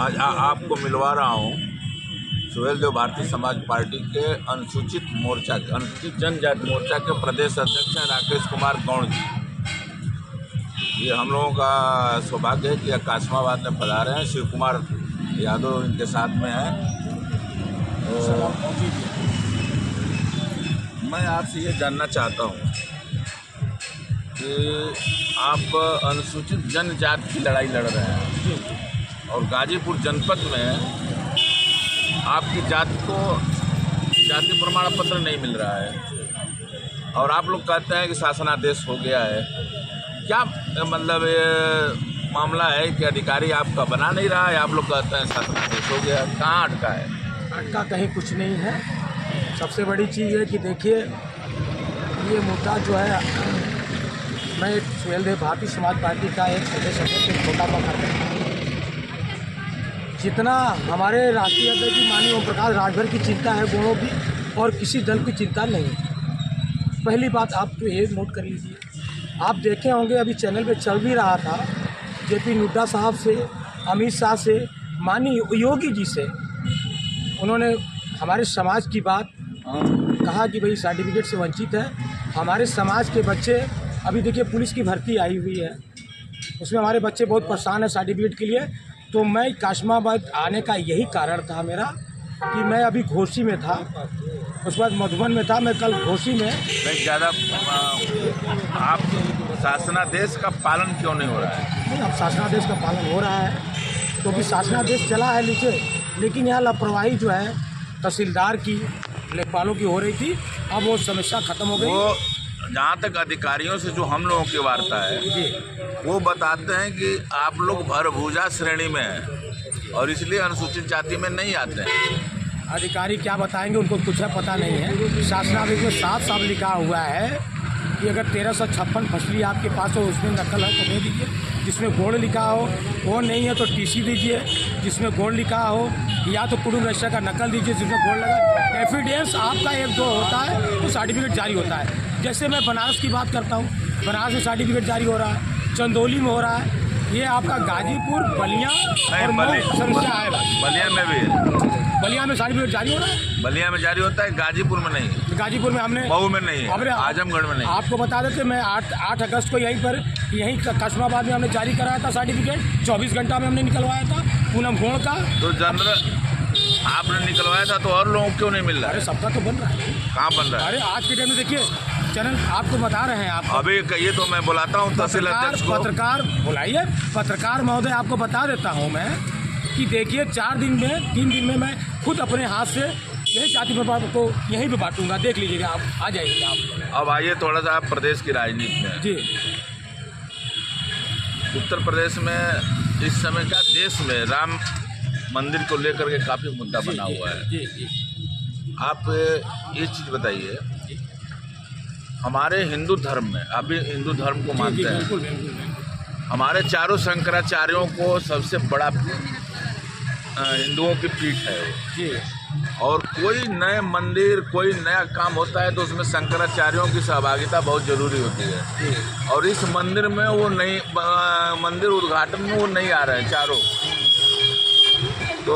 आज आपको मिलवा रहा हूँ सुहेलदेव भारतीय समाज पार्टी के अनुसूचित जनजाति मोर्चा के प्रदेश अध्यक्ष हैं राकेश कुमार गौड़ जी। ये हम लोगों का सौभाग्य है कि कासमाबाद में पधारे हैं। शिव कुमार यादव इनके साथ में है। तो मैं आपसे ये जानना चाहता हूँ कि आप अनुसूचित जनजाति की लड़ाई लड़ रहे हैं और गाजीपुर जनपद में आपकी जाति को जाति प्रमाण पत्र नहीं मिल रहा है और आप लोग कहते हैं कि शासनादेश हो गया है। क्या मतलब ये मामला है कि अधिकारी आपका बना नहीं रहा है? आप लोग कहते हैं शासनादेश हो गया, कहाँ अटका है? अटका कहीं कुछ नहीं है। सबसे बड़ी चीज़ है कि देखिए ये मुद्दा जो है, मैं सुहेलदेव भारतीय समाज पार्टी का एक सदस्य एक छोटा पकड़ है। जितना हमारे राष्ट्रीय अध्यक्ष जी माननीय ओम प्रकाश राजभर की चिंता है गोड़ों की, और किसी दल की चिंता नहीं है। पहली बात आप तो ये नोट कर लीजिए, आप देखे होंगे अभी चैनल पे चल भी रहा था, जेपी नड्डा साहब से, अमित शाह से, माननीय योगी जी से उन्होंने हमारे समाज की बात कहा कि भाई सर्टिफिकेट से वंचित है हमारे समाज के बच्चे। अभी देखिए पुलिस की भर्ती आई हुई है, उसमें हमारे बच्चे बहुत परेशान हैं सर्टिफिकेट के लिए। तो मैं कासमाबाद आने का यही कारण था मेरा कि मैं अभी घोसी में था, उसके बाद मधुबन में था। मैं कल घोसी में नहीं ज़्यादा आप शासनादेश का पालन क्यों नहीं हो रहा है? नहीं, अब शासनादेश का पालन हो रहा है क्योंकि शासनादेश चला है नीचे, लेकिन यहाँ लापरवाही जो है तहसीलदार की, लेखपालों की हो रही थी। अब वो समस्या खत्म हो गई। वो जहाँ तक अधिकारियों से जो हम लोगों की वार्ता है वो बताते हैं कि आप लोग भरभूजा श्रेणी में हैं और इसलिए अनुसूचित जाति में नहीं आते हैं। अधिकारी क्या बताएंगे, उनको कुछ पता नहीं है। शासनादेश में साफ साफ लिखा हुआ है कि अगर 1356 फसली आपके पास हो, उसमें नकल है तो दे दीजिए। जिसमें गोल्ड लिखा हो वो नहीं है तो टीसी दीजिए। जिसमें गोल्ड लिखा हो या तो कुटुंब रजिस्टर का नकल दीजिए जिसमें गोल्ड लगा। एफिडेंस आपका एक दो होता है तो सर्टिफिकेट जारी होता है। जैसे मैं बनारस की बात करता हूँ, बनारस में सर्टिफिकेट जारी हो रहा है, चंदौली में हो रहा है, ये आपका गाजीपुर, बलिया और समस्या है। बलिया में भी है, बलिया में सर्टिफिकेट जारी हो रहा है। बलिया में जारी होता है, गाजीपुर में नहीं। गाजीपुर में हमने, मऊ में नहीं है, आजमगढ़ में नहीं। आपको बता देते, मैं 8 अगस्त को यहीं कासमाबाद में हमने जारी कराया था सर्टिफिकेट। 24 घंटा में हमने निकलवाया था पूनम गोड़ का। तो जनरल आपने निकलवाया था तो और लोगों को क्यों नहीं मिल रहा है? अरे सबका तो बन रहा है। कहाँ बन रहा है? अरे आज के टाइम में देखिए चैनल आपको बता रहे हैं। आप अभी ये तो मैं बुलाता हूँ तहसील अध्यक्ष को। पत्रकार बुलाइए, पत्रकार महोदय आपको बता देता हूँ मैं कि देखिए 3 दिन में मैं खुद अपने हाथ से यही जाति प्रभाव को यहीं पे बांटूंगा। देख लीजिएगा, आप आ जाइएगा। आप अब आइए थोड़ा सा आप प्रदेश की राजनीति में। जी, उत्तर प्रदेश में इस समय का देश में राम मंदिर को लेकर के काफ़ी मुद्दा बना हुआ है। जी जी। आप ये चीज़ बताइए, हमारे हिंदू धर्म में, आप भी हिंदू धर्म को मानते हैं? बिल्कुल बिल्कुल। हमारे चारों शंकराचार्यों को सबसे बड़ा हिंदुओं की पीठ है जी। और कोई नए मंदिर, कोई नया काम होता है तो उसमें शंकराचार्यों की सहभागिता बहुत ज़रूरी होती है। और इस मंदिर में वो नहीं, मंदिर उद्घाटन में वो नहीं आ रहे हैं चारों। तो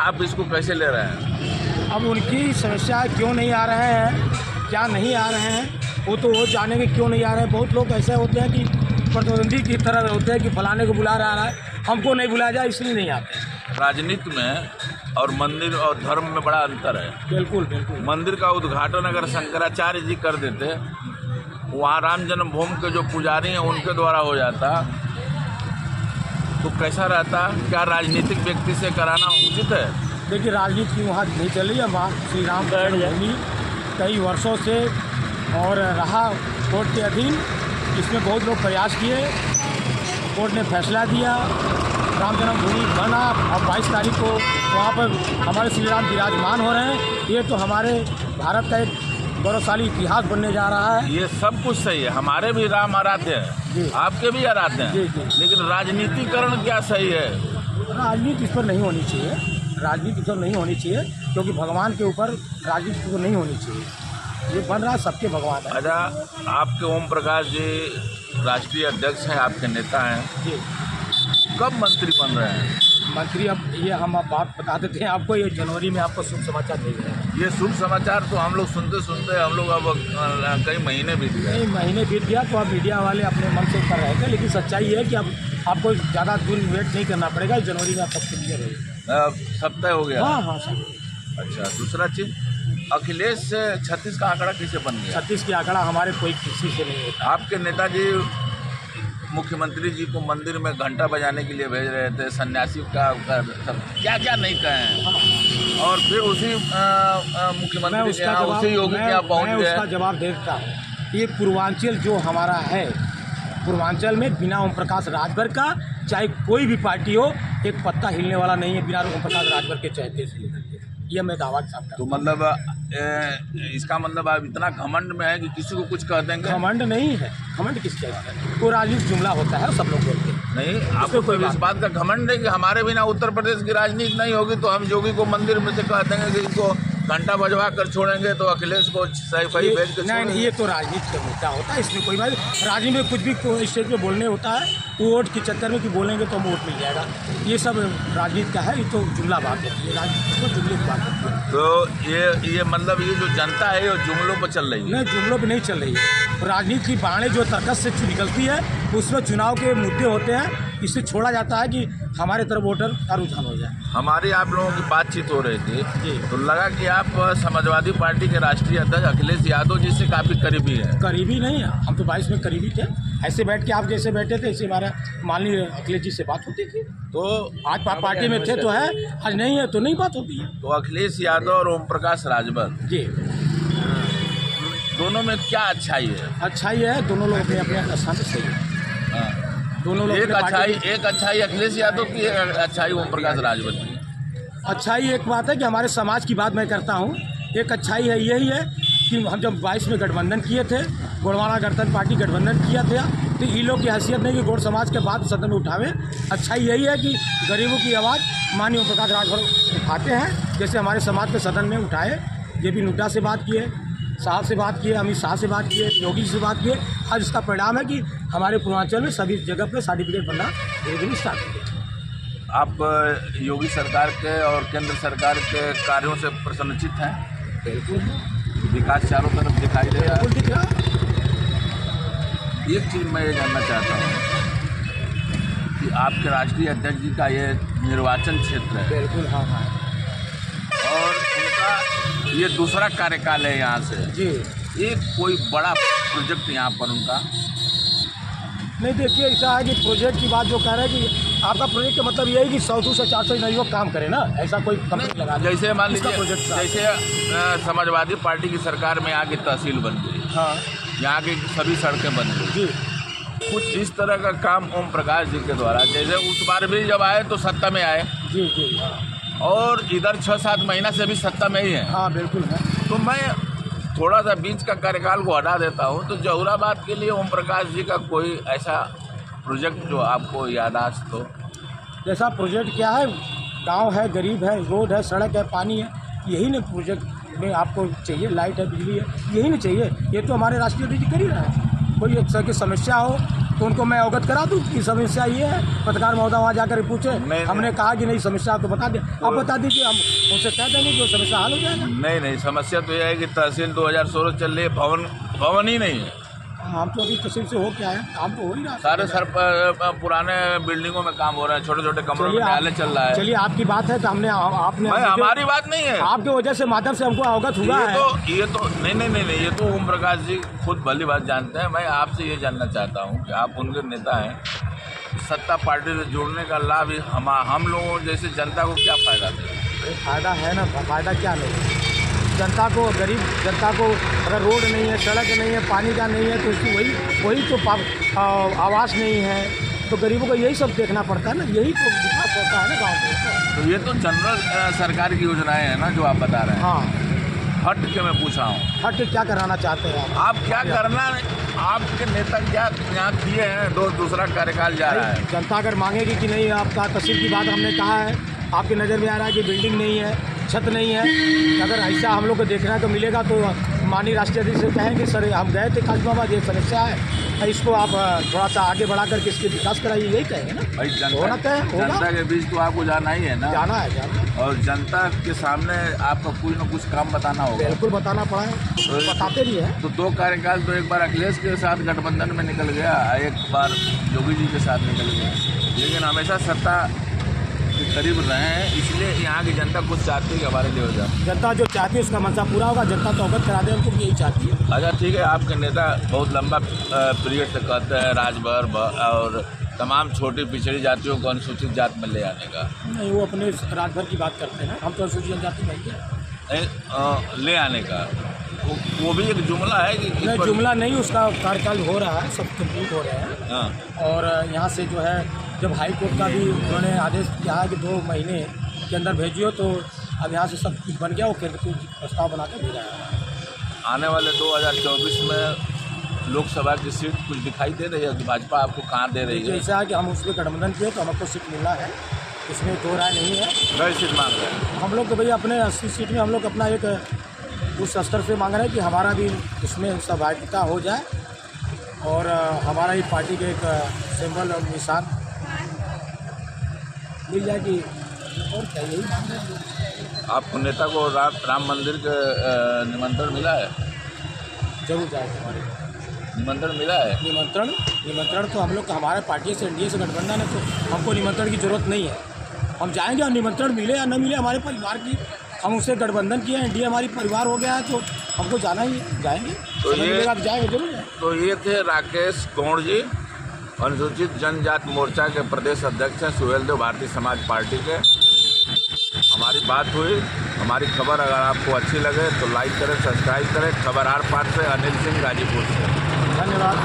आप इसको कैसे ले रहे हैं? अब उनकी समस्या क्यों नहीं आ रहे हैं, क्या नहीं आ रहे हैं, वो तो वो जानेंगे क्यों नहीं आ रहे हैं। बहुत लोग ऐसे होते हैं कि प्रतिद्वंदी की तरह होते हैं कि फलाने को बुला रहा है, हमको नहीं बुलाया जाए इसलिए नहीं आते। राजनीति में और मंदिर और धर्म में बड़ा अंतर है। बिल्कुल बिल्कुल। मंदिर का उद्घाटन अगर शंकराचार्य जी कर देते, वहाँ राम जन्मभूमि के जो पुजारी हैं उनके द्वारा हो जाता तो कैसा रहता? क्या राजनीतिक व्यक्ति से कराना उचित है? देखिए राजनीति वहाँ नहीं चल रही है। वहाँ श्री राम जन्मभूमि कई वर्षों से और रहा कोर्ट के अधीन। इसमें बहुत लोग प्रयास किए, कोर्ट ने फैसला दिया, राम जन्मभूमि बना। अब 22 तारीख को वहाँ पर हमारे श्री राम विराजमान हो रहे हैं। ये तो हमारे भारत का एक गौरवशाली इतिहास बनने जा रहा है। ये सब कुछ सही है, हमारे भी राम आराध्य हैं, आपके भी आराध्य हैं, लेकिन राजनीतिकरण क्या सही है? राजनीति इस पर नहीं होनी चाहिए, राजनीति इस पर नहीं होनी चाहिए क्योंकि भगवान के ऊपर राजनीति तो नहीं होनी चाहिए। ये बन रहा सबके भगवान है। अच्छा, आपके ओम प्रकाश जी राष्ट्रीय अध्यक्ष हैं, आपके नेता हैं, जी। कब मंत्री बन रहे हैं? मंत्री अब ये हम आप बात बता देते हैं आपको, ये जनवरी में आपको शुभ समाचार दे रहे हैं। ये शुभ समाचार तो हम लोग सुनते सुनते हम लोग अब कई महीने बीत गए। नहीं, महीने बीत गया तो अब मीडिया वाले अपने मन से कर रहे थे, लेकिन सच्चाई है कि अब आपको ज़्यादा दिन वेट नहीं करना पड़ेगा, जनवरी में आप सब क्लियर होगा। सब तय हो गया? हाँ हाँ सब। अच्छा, दूसरा चीज़, अखिलेश से 36 का आंकड़ा किसे बन गया? 36 की आंकड़ा हमारे कोई किसी से नहीं होता। आपके नेताजी मुख्यमंत्री जी को मंदिर में घंटा बजाने के लिए भेज रहे थे, सन्यासी का क्या क्या नहीं कहे हैं, और फिर उसी मुख्यमंत्री के यहाँ उसी योगी के यहाँ पहुँच गए। उसका जवाब देता हूँ, ये पूर्वांचल जो हमारा है, पूर्वांचल में बिना ओम प्रकाश राजभर का चाहे कोई भी पार्टी हो, एक पत्ता हिलने वाला नहीं है बिना ओम प्रकाश राजभर के चहते से लेकर के। ये मैं दावा करता हूँ। तो मतलब इसका मतलब आप इतना घमंड में है कि किसी को कुछ कह देंगे? घमंड नहीं है, घमंड किस चीज़ का? वो राजनीतिक जुमला होता है, सब लोग बोलते हैं। नहीं, आपको कोई इस बात का घमंड है कि हमारे बिना उत्तर प्रदेश की राजनीति नहीं होगी, तो हम योगी को मंदिर में से कह देंगे कि इनको घंटा बजवा कर छोड़ेंगे, तो अखिलेश को सही भेज के नहीं, ये तो राजनीति का मुद्दा होता है, इसमें कोई बात। राजनीति में कुछ भी स्टेज पे बोलने होता है, वोट के चक्कर में कि बोलेंगे तो वोट मिल जाएगा, ये सब राजनीति का है, ये तो जुमला बात होती है, राजनीति को जुमले की बात होती है। तो ये मतलब ये जो जनता है ये जुमलों पर चल रही है? नहीं, जुमलों पर नहीं चल रही है। राजनीति की बाणें जो तर्कस से निकलती है, उसमें चुनाव के मुद्दे होते हैं, इसे छोड़ा जाता है कि हमारे तरफ वोटर का रुझान हो जाए। हमारी आप लोगों की बातचीत हो रही थी तो लगा कि आप समाजवादी पार्टी के राष्ट्रीय अध्यक्ष अखिलेश यादव जी से काफ़ी करीबी है। करीबी नहीं, हम तो 22 में करीबी थे, ऐसे बैठ के आप जैसे बैठे थे ऐसे हमारा माननीय अखिलेश जी से बात होती थी। तो आज पार्टी में थे तो है, आज नहीं है तो नहीं बात होती है। तो अखिलेश यादव और ओम प्रकाश राजभर जी, दोनों में क्या अच्छाई है? अच्छाई है, दोनों लोग अपने अपने स्थान पर सही है। दोनों लोग एक अच्छाई अखिलेश यादव की, एक अच्छाई ओम प्रकाश राजभर की। अच्छाई एक बात है कि हमारे समाज की बात मैं करता हूँ, एक अच्छाई है यही है कि हम जब 22 में गठबंधन किए थे, गोड़वाना गणतंत्र पार्टी गठबंधन किया था, तो ये लोग की हैसियत नहीं कि गौड़ समाज के बात सदन में उठावे। अच्छाई यही है कि गरीबों की आवाज़ माननीय ओम प्रकाश राजभर उठाते हैं, जैसे हमारे समाज के सदन में उठाए। JP नड्डा से बात किए, साहब से बात किए, अमित शाह से बात किए, योगी से बात किए। आज इसका परिणाम है कि हमारे पूर्वांचल में सभी जगह पे सर्टिफिकेट बनना धीरे धीरे स्टार्ट हो गया। आप योगी सरकार के और केंद्र सरकार के कार्यों से प्रसन्नचित हैं? बिल्कुल, विकास चारों तरफ दिखाई दे रहा बिल्कुल दिख रहा है। एक चीज़ मैं ये जानना चाहता हूँ कि आपके राष्ट्रीय अध्यक्ष जी का ये निर्वाचन क्षेत्र है। बिल्कुल, हाँ हाँ। और उनका ये दूसरा कार्यकाल है यहाँ से जी। एक कोई बड़ा प्रोजेक्ट यहाँ पर उनका नहीं, देखिए ऐसा है कि प्रोजेक्ट की बात जो कह रहे हैं कि आपका प्रोजेक्ट का मतलब ये है कि 100 से 400 युवक काम करे ना, ऐसा कोई कंपनी लगा। जैसे मान लीजिए प्रोजेक्ट जैसे समाजवादी पार्टी की सरकार में यहाँ की तहसील बन गई, हाँ, यहाँ की सभी सड़कें बन गई जी। कुछ इस तरह का काम ओम प्रकाश जी के द्वारा, जैसे उस बार भी जब आए तो सत्ता में आए, जी जी, हाँ। और इधर 6-7 महीना से भी सत्ता में ही है। हाँ बिल्कुल है। तो मैं थोड़ा सा बीच का कार्यकाल को हटा देता हूँ, तो जहुराबाद के लिए ओम प्रकाश जी का कोई ऐसा प्रोजेक्ट जो आपको याददाश्त हो? जैसा प्रोजेक्ट क्या है, गांव है, गरीब है, रोड है, सड़क है, पानी है, यही ना प्रोजेक्ट में आपको चाहिए, लाइट है, बिजली है, यही नहीं चाहिए। ये तो हमारे राष्ट्रीय अध्यक्ष कर ही रहा है। कोई एक तरह की समस्या हो तो उनको मैं अवगत करा दूँ कि समस्या ये है, पत्रकार महोदय वहाँ जाकर पूछे, हमने कहा कि नहीं समस्या तो बता दें, आप बता दीजिए, हम उनसे कह देंगे जो समस्या हल हो जाएगा। नहीं, समस्या तो यह है कि तहसील 2016 चल रही है, भवन ही नहीं है। हम तो अभी तहसील से हो क्या है, काम तो हो ही रहा है। सारे पुराने बिल्डिंगों में काम हो रहा है, छोटे छोटे कमरों में न्यायालय चल रहा है। चलिए आपकी बात है तो आपने हमारी बात नहीं है, आपके वजह से माध्यम से हमको अवगत हुआ है। ये तो नहीं, ये तो ओम प्रकाश जी खुद भली बात जानते हैं। मैं आपसे ये जानना चाहता हूँ कि आप उनके नेता हैं, सत्ता पार्टी से जुड़ने का लाभ हम लोगों जैसे जनता को क्या फ़ायदा देगा? फ़ायदा है ना, फ़ायदा क्या नहीं, जनता को, गरीब जनता को अगर रोड नहीं है, सड़क नहीं है, पानी का नहीं है तो उसकी वही तो आवास नहीं है, तो गरीबों को यही सब देखना पड़ता है ना, यही तो विकास होता है ना गाँव में। तो ये तो जनरल सरकार की योजनाएं हैं ना जो आप बता रहे हैं। हाँ, हट के मैं पूछा हूँ, हट के क्या कराना चाहते हैं आप क्या करना, आपके नेता क्या यहाँ किए हैं? दूसरा कार्यकाल जा रहा है, जनता अगर मांगेगी कि नहीं, आपका तहसील की बात हमने कहा है, आपकी नज़र में आ रहा है कि बिल्डिंग नहीं है, छत नहीं है, अगर ऐसा हम लोग को देखना तो मिलेगा तो माननीय राष्ट्रीय अध्यक्ष से कहें कि सर हम गए थे काजबाबाद, ये समस्या है, इसको आप थोड़ा सा आगे बढ़ा करके इसके विकास कराइए, यही कहेंगे ना भाई होना तय होगा। जनता के बीच तो आपको जाना ही है ना, जाना है और जनता के सामने आपको कुछ न कुछ काम बताना होगा। बिल्कुल बताना पड़ा है, तो बताते भी हैं। तो 2 कार्यकाल तो एक बार अखिलेश के साथ गठबंधन में निकल गया, एक बार योगी जी के साथ निकल गया, लेकिन हमेशा सत्ता के करीब रहे हैं, इसलिए यहाँ की जनता कुछ चाहती है कि हमारे लिए हो जाए। जनता जो चाहती है उसका मनसा पूरा होगा, जनता तो अवगत करा दे उनको, यही चाहती है। अच्छा ठीक है, आपके नेता बहुत लंबा पीरियड से कहते हैं राजभर और तमाम छोटी पिछड़ी जातियों को अनुसूचित जाति में ले आने का। नहीं, वो अपने राजभर की बात करते हैं, हम तो अनुसूचित जनजाति में हैं। ले आने का वो भी एक जुमला है कि नहीं, जुमला नहीं, उसका कार्यकाल हो रहा है, सब कंप्लीट हो रहे हैं। हाँ। और यहाँ से जो है जब हाई कोर्ट का भी उन्होंने आदेश किया है कि 2 महीने के अंदर भेजियो, तो अब यहाँ से सब कुछ बन गया, वो केंद्र को प्रस्ताव बना के भेजा है। आने वाले 2024 में लोकसभा की सीट कुछ दिखाई दे रही है कि भाजपा आपको कहाँ दे रही है? जैसा है कि हम उस पर गठबंधन किए तो हमको सीट मिलना है, इसमें 2 राय नहीं है। कई सीट मांग रहे हैं? हम लोग तो भैया अपने 80 सीट में हम लोग अपना एक उस स्तर से मांग रहे हैं कि हमारा भी उसमें सहभागिता हो जाए, और हमारा ही पार्टी के एक सिंबल और निशान मिल जाएगी, और क्या यही मांग रहे हैं। आपको नेता को राम मंदिर के निमंत्रण मिला है? जरूर जाएगा, हमारे निमंत्रण मिला है? निमंत्रण तो हम लोग का हमारे पार्टी से एनडीए से गठबंधन है, तो हमको निमंत्रण की जरूरत नहीं है। हम जाएंगे, और निमंत्रण मिले या न मिले हमारे परिवार की, हम उससे गठबंधन किए, एनडीए हमारी परिवार हो गया है, तो हमको जाना ही जाएंगे। तो समय मिलेगा तो जाएंगे, जरूर जाएंगे। तो ये थे राकेश गौड़ जी, अनुसूचित जनजाति मोर्चा के प्रदेश अध्यक्ष हैं सुहेलदेव भारतीय समाज पार्टी के। हमारी बात हुई। हमारी खबर अगर आपको अच्छी लगे तो लाइक करें, सब्सक्राइब करें। खबर आर पार से अनिल सिंह, गाजीपुर से। धन्यवाद।